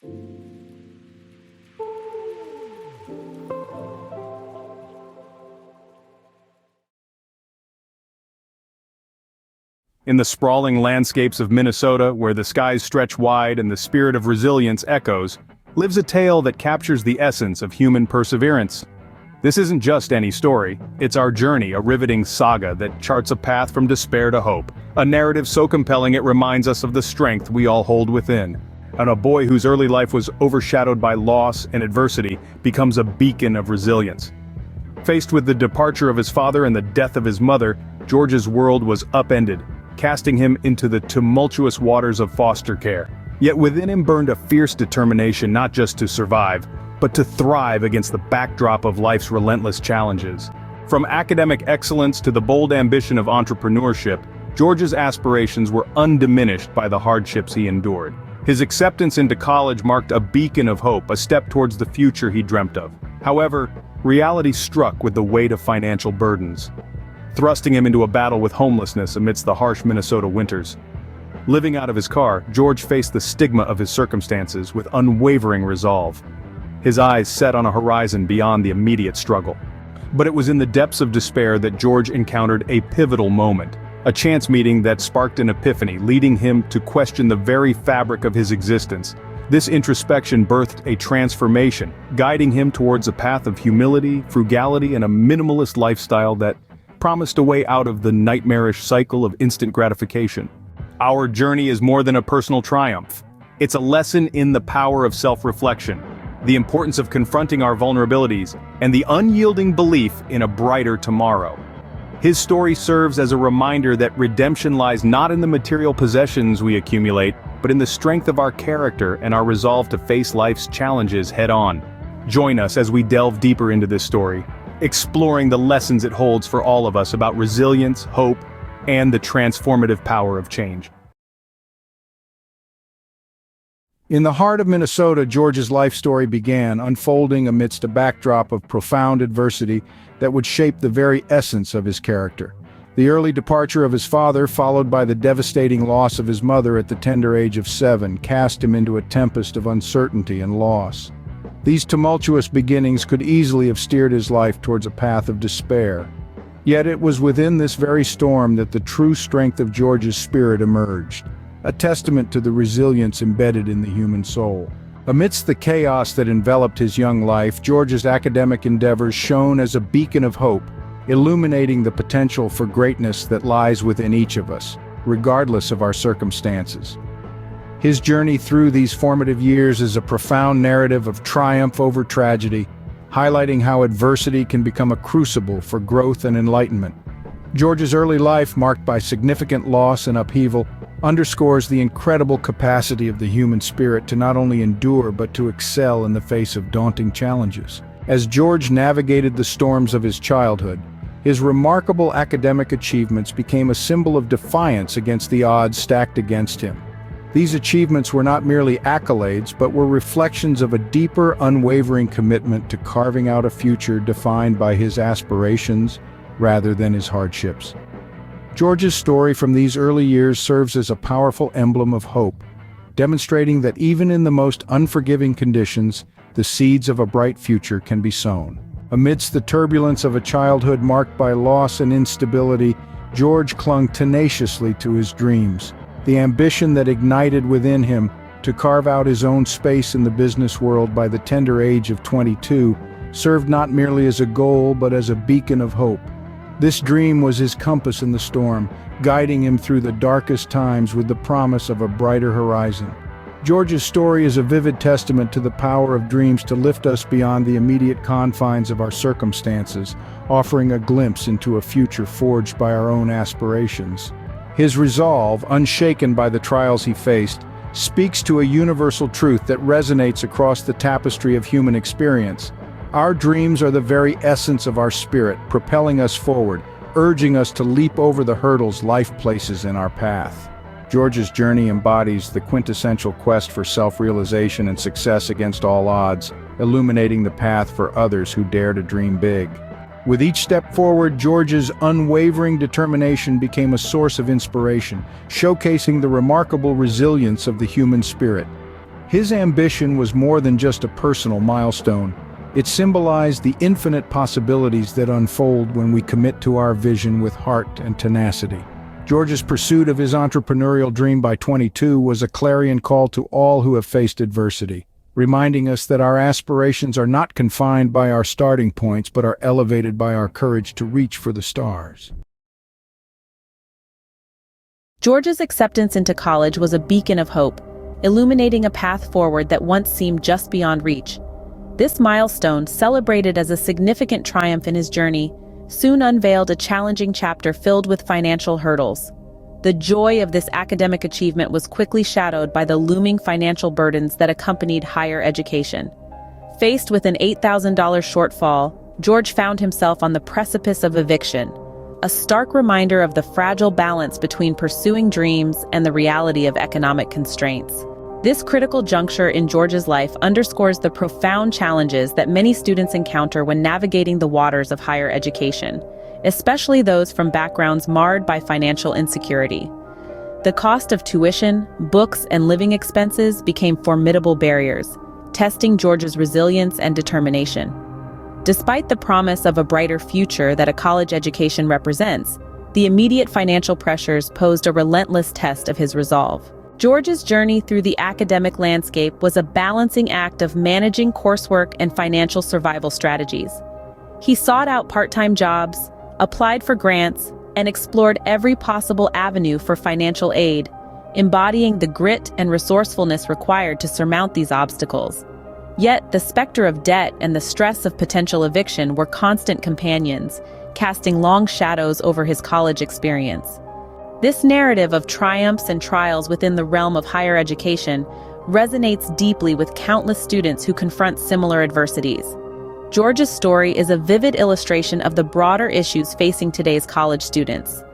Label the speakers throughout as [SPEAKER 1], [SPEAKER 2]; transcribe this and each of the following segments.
[SPEAKER 1] In the sprawling landscapes of Minnesota, where the skies stretch wide and the spirit of resilience echoes, lives a tale that captures the essence of human perseverance. This isn't just any story, it's our journey, a riveting saga that charts a path from despair to hope, a narrative so compelling it reminds us of the strength we all hold within. And a boy whose early life was overshadowed by loss and adversity becomes a beacon of resilience. Faced with the departure of his father and the death of his mother, George's world was upended, casting him into the tumultuous waters of foster care. Yet within him burned a fierce determination not just to survive, but to thrive against the backdrop of life's relentless challenges. From academic excellence to the bold ambition of entrepreneurship, George's aspirations were undiminished by the hardships he endured. His acceptance into college marked a beacon of hope, a step towards the future he dreamt of. However, reality struck with the weight of financial burdens, thrusting him into a battle with homelessness amidst the harsh Minnesota winters. Living out of his car, George faced the stigma of his circumstances with unwavering resolve, his eyes set on a horizon beyond the immediate struggle. But it was in the depths of despair that George encountered a pivotal moment, a chance meeting that sparked an epiphany, leading him to question the very fabric of his existence. This introspection birthed a transformation, guiding him towards a path of humility, frugality, and a minimalist lifestyle that promised a way out of the nightmarish cycle of instant gratification. Our journey is more than a personal triumph. It's a lesson in the power of self-reflection, the importance of confronting our vulnerabilities, and the unyielding belief in a brighter tomorrow. His story serves as a reminder that redemption lies not in the material possessions we accumulate, but in the strength of our character and our resolve to face life's challenges head-on. Join us as we delve deeper into this story, exploring the lessons it holds for all of us about resilience, hope, and the transformative power of change.
[SPEAKER 2] In the heart of Minnesota, George's life story began, unfolding amidst a backdrop of profound adversity that would shape the very essence of his character. The early departure of his father, followed by the devastating loss of his mother at the tender age of 7, cast him into a tempest of uncertainty and loss. These tumultuous beginnings could easily have steered his life towards a path of despair. Yet it was within this very storm that the true strength of George's spirit emerged, a testament to the resilience embedded in the human soul. Amidst the chaos that enveloped his young life, George's academic endeavors shone as a beacon of hope, illuminating the potential for greatness that lies within each of us, regardless of our circumstances. His journey through these formative years is a profound narrative of triumph over tragedy, highlighting how adversity can become a crucible for growth and enlightenment. George's early life, marked by significant loss and upheaval, underscores the incredible capacity of the human spirit to not only endure but to excel in the face of daunting challenges. As George navigated the storms of his childhood, his remarkable academic achievements became a symbol of defiance against the odds stacked against him. These achievements were not merely accolades, but were reflections of a deeper, unwavering commitment to carving out a future defined by his aspirations rather than his hardships. George's story from these early years serves as a powerful emblem of hope, demonstrating that even in the most unforgiving conditions, the seeds of a bright future can be sown. Amidst the turbulence of a childhood marked by loss and instability, George clung tenaciously to his dreams. The ambition that ignited within him to carve out his own space in the business world by the tender age of 22 served not merely as a goal but as a beacon of hope. This dream was his compass in the storm, guiding him through the darkest times with the promise of a brighter horizon. George's story is a vivid testament to the power of dreams to lift us beyond the immediate confines of our circumstances, offering a glimpse into a future forged by our own aspirations. His resolve, unshaken by the trials he faced, speaks to a universal truth that resonates across the tapestry of human experience. Our dreams are the very essence of our spirit, propelling us forward, urging us to leap over the hurdles life places in our path. George's journey embodies the quintessential quest for self-realization and success against all odds, illuminating the path for others who dare to dream big. With each step forward, George's unwavering determination became a source of inspiration, showcasing the remarkable resilience of the human spirit. His ambition was more than just a personal milestone. It symbolized the infinite possibilities that unfold when we commit to our vision with heart and tenacity. George's pursuit of his entrepreneurial dream by 22 was a clarion call to all who have faced adversity, reminding us that our aspirations are not confined by our starting points but are elevated by our courage to reach for the stars.
[SPEAKER 3] George's acceptance into college was a beacon of hope, illuminating a path forward that once seemed just beyond reach. This milestone, celebrated as a significant triumph in his journey, soon unveiled a challenging chapter filled with financial hurdles. The joy of this academic achievement was quickly shadowed by the looming financial burdens that accompanied higher education. Faced with an $8,000 shortfall, George found himself on the precipice of eviction, a stark reminder of the fragile balance between pursuing dreams and the reality of economic constraints. This critical juncture in George's life underscores the profound challenges that many students encounter when navigating the waters of higher education, especially those from backgrounds marred by financial insecurity. The cost of tuition, books, and living expenses became formidable barriers, testing George's resilience and determination. Despite the promise of a brighter future that a college education represents, the immediate financial pressures posed a relentless test of his resolve. George's journey through the academic landscape was a balancing act of managing coursework and financial survival strategies. He sought out part-time jobs, applied for grants, and explored every possible avenue for financial aid, embodying the grit and resourcefulness required to surmount these obstacles. Yet, the specter of debt and the stress of potential eviction were constant companions, casting long shadows over his college experience. This narrative of triumphs and trials within the realm of higher education resonates deeply with countless students who confront similar adversities. George's story is a vivid illustration of the broader issues facing today's college students: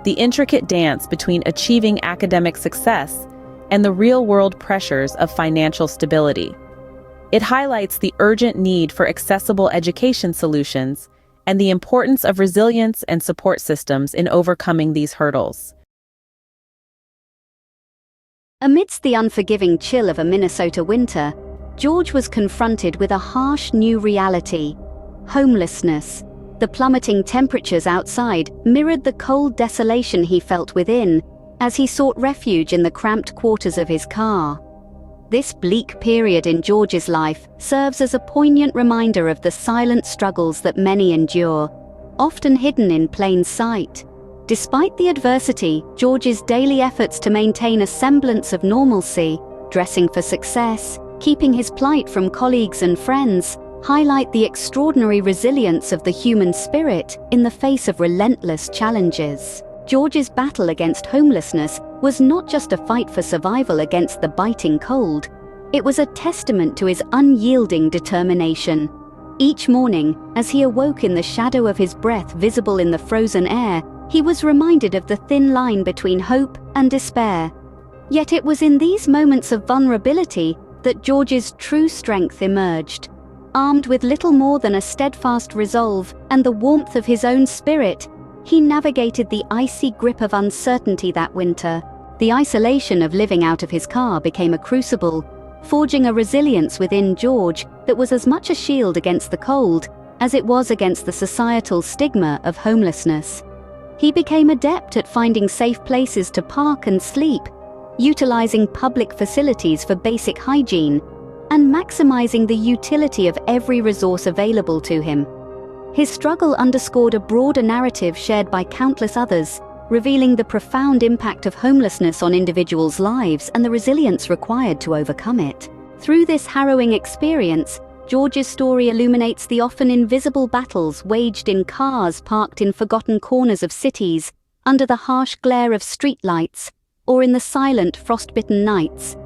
[SPEAKER 3] the intricate dance between achieving academic success and the real-world pressures of financial stability. It highlights the urgent need for accessible education solutions and the importance of resilience and support systems in overcoming these hurdles.
[SPEAKER 4] Amidst the unforgiving chill of a Minnesota winter, George was confronted with a harsh new reality: homelessness. The plummeting temperatures outside mirrored the cold desolation he felt within as he sought refuge in the cramped quarters of his car. This bleak period in George's life serves as a poignant reminder of the silent struggles that many endure, often hidden in plain sight. Despite the adversity, George's daily efforts to maintain a semblance of normalcy, dressing for success, keeping his plight from colleagues and friends, highlight the extraordinary resilience of the human spirit in the face of relentless challenges. George's battle against homelessness was not just a fight for survival against the biting cold. It was a testament to his unyielding determination. Each morning, as he awoke in the shadow of his breath visible in the frozen air, he was reminded of the thin line between hope and despair. Yet it was in these moments of vulnerability that George's true strength emerged. Armed with little more than a steadfast resolve and the warmth of his own spirit, he navigated the icy grip of uncertainty that winter. The isolation of living out of his car became a crucible, forging a resilience within George that was as much a shield against the cold as it was against the societal stigma of homelessness. He became adept at finding safe places to park and sleep, utilizing public facilities for basic hygiene, and maximizing the utility of every resource available to him. His struggle underscored a broader narrative shared by countless others, revealing the profound impact of homelessness on individuals' lives and the resilience required to overcome it. Through this harrowing experience, George's story illuminates the often invisible battles waged in cars parked in forgotten corners of cities, under the harsh glare of streetlights, or in the silent, frost-bitten nights.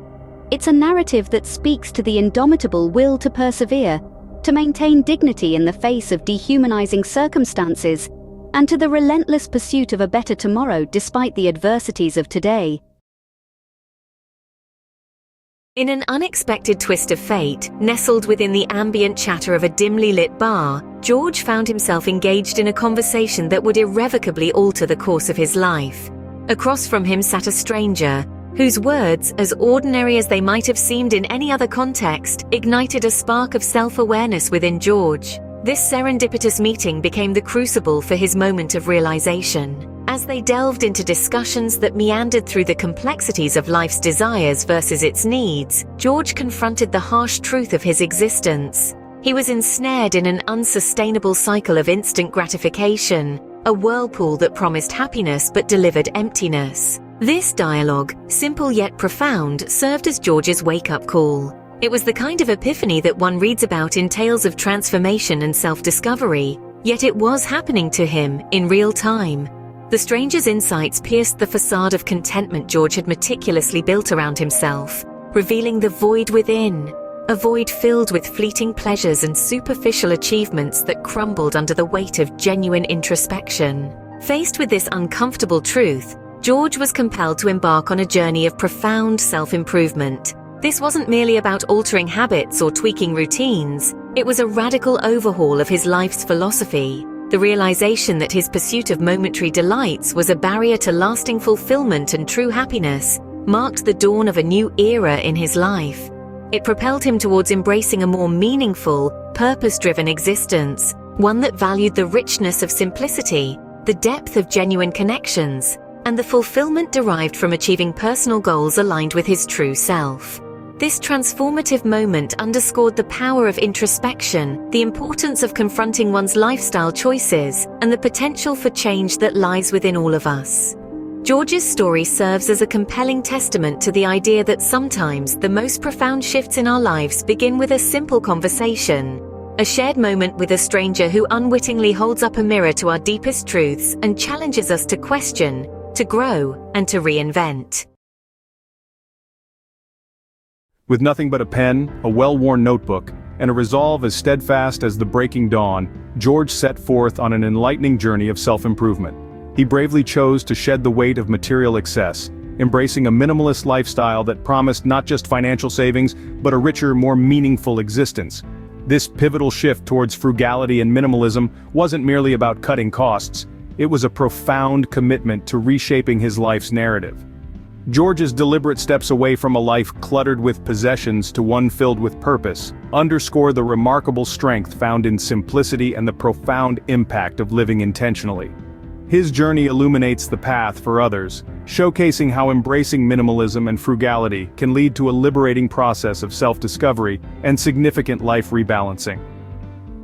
[SPEAKER 4] It's a narrative that speaks to the indomitable will to persevere, to maintain dignity in the face of dehumanizing circumstances, and to the relentless pursuit of a better tomorrow despite the adversities of today.
[SPEAKER 5] In an unexpected twist of fate, nestled within the ambient chatter of a dimly lit bar, George found himself engaged in a conversation that would irrevocably alter the course of his life. Across from him sat a stranger, whose words, as ordinary as they might have seemed in any other context, ignited a spark of self-awareness within George. This serendipitous meeting became the crucible for his moment of realization. As they delved into discussions that meandered through the complexities of life's desires versus its needs, George confronted the harsh truth of his existence. He was ensnared in an unsustainable cycle of instant gratification, a whirlpool that promised happiness but delivered emptiness. This dialogue, simple yet profound, served as George's wake-up call. It was the kind of epiphany that one reads about in tales of transformation and self-discovery, yet it was happening to him in real time. The stranger's insights pierced the facade of contentment George had meticulously built around himself, revealing the void within, a void filled with fleeting pleasures and superficial achievements that crumbled under the weight of genuine introspection. Faced with this uncomfortable truth, George was compelled to embark on a journey of profound self-improvement. This wasn't merely about altering habits or tweaking routines, it was a radical overhaul of his life's philosophy. The realization that his pursuit of momentary delights was a barrier to lasting fulfillment and true happiness marked the dawn of a new era in his life. It propelled him towards embracing a more meaningful, purpose-driven existence, one that valued the richness of simplicity, the depth of genuine connections, and the fulfillment derived from achieving personal goals aligned with his true self. This transformative moment underscored the power of introspection, the importance of confronting one's lifestyle choices, and the potential for change that lies within all of us. George's story serves as a compelling testament to the idea that sometimes the most profound shifts in our lives begin with a simple conversation, a shared moment with a stranger who unwittingly holds up a mirror to our deepest truths and challenges us to question, to grow, and to reinvent.
[SPEAKER 1] With nothing but a pen, a well-worn notebook, and a resolve as steadfast as the breaking dawn, George set forth on an enlightening journey of self-improvement. He bravely chose to shed the weight of material excess, embracing a minimalist lifestyle that promised not just financial savings, but a richer, more meaningful existence. This pivotal shift towards frugality and minimalism wasn't merely about cutting costs, it was a profound commitment to reshaping his life's narrative. George's deliberate steps away from a life cluttered with possessions to one filled with purpose underscore the remarkable strength found in simplicity and the profound impact of living intentionally. His journey illuminates the path for others, showcasing how embracing minimalism and frugality can lead to a liberating process of self-discovery and significant life rebalancing.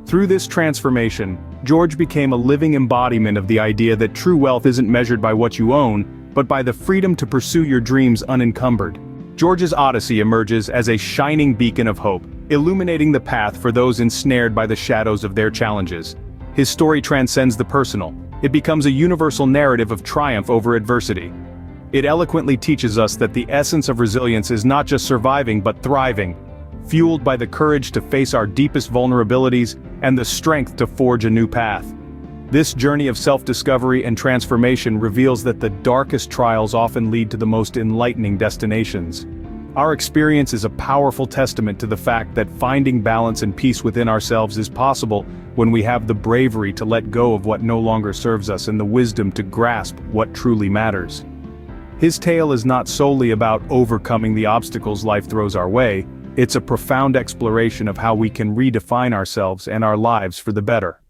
[SPEAKER 1] Through this transformation, George became a living embodiment of the idea that true wealth isn't measured by what you own, but by the freedom to pursue your dreams unencumbered. George's odyssey emerges as a shining beacon of hope, illuminating the path for those ensnared by the shadows of their challenges. His story transcends the personal. It becomes a universal narrative of triumph over adversity. It eloquently teaches us that the essence of resilience is not just surviving but thriving, fueled by the courage to face our deepest vulnerabilities and the strength to forge a new path. This journey of self-discovery and transformation reveals that the darkest trials often lead to the most enlightening destinations. Our experience is a powerful testament to the fact that finding balance and peace within ourselves is possible when we have the bravery to let go of what no longer serves us and the wisdom to grasp what truly matters. His tale is not solely about overcoming the obstacles life throws our way, it's a profound exploration of how we can redefine ourselves and our lives for the better.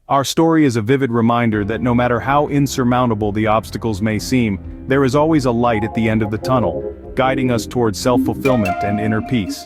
[SPEAKER 1] Our story is a vivid reminder that no matter how insurmountable the obstacles may seem, there is always a light at the end of the tunnel, guiding us towards self-fulfillment and inner peace.